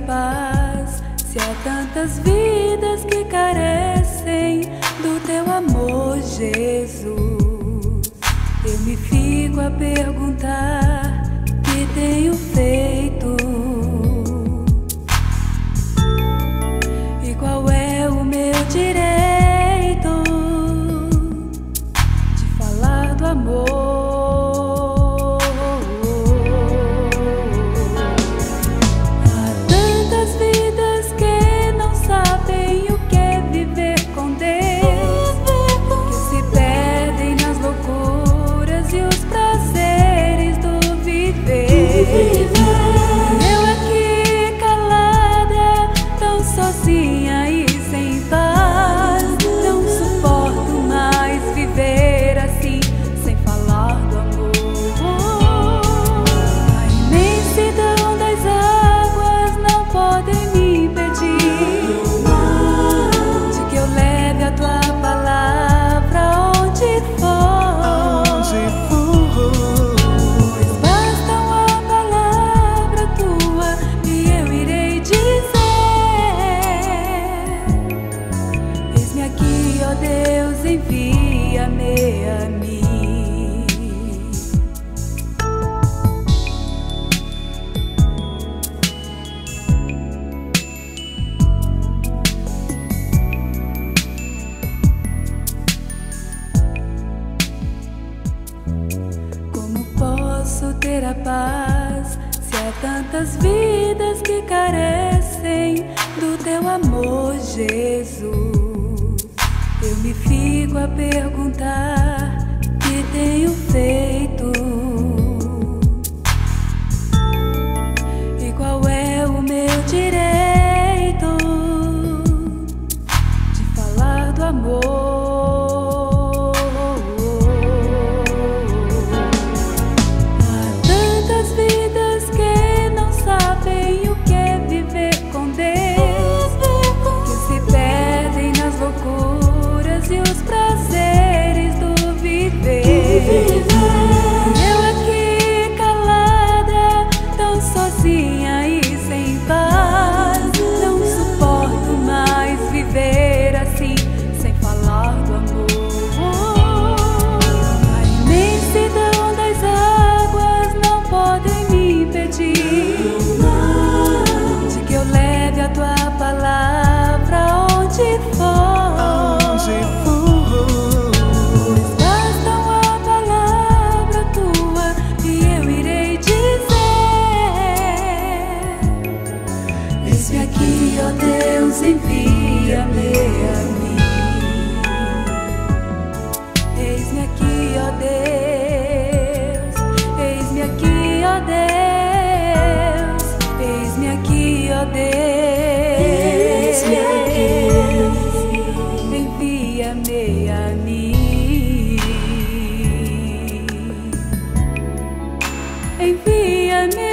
paz, se há tantas vidas que carecem do teu amor, Jesus. Eu me fico a perguntar o que tenho feito e qual é o meu direito de falar do amor. Eu aqui calada, tão sozinha e sem paz. Não suporto mais viver assim, sem falar do amor. A imensidão das águas não podem me impedir de que eu leve a tua palavra onde for. Ó Deus, envia-me a mim. Como posso ter a paz se há tantas vidas que carecem do teu amor, Jesus? Eu me fico a perguntar o que tenho feito e qual é o meu direito de falar do amor. Há tantas vidas que não sabem o que é viver com Deus, que se perdem nas loucuras e os prazeres do viver. Eu aqui calada, tão sozinha e sem paz. Não suporto mais viver assim, sem falar do amor. A imensidão das águas não podem me impedir de que eu leve a tua palavra onde for. Eis-me aqui, ó Deus, envia-me a mim. Eis-me aqui, ó Deus, eis-me aqui, ó Deus, eis-me aqui, ó Deus, envia-me a mim. Envia-me.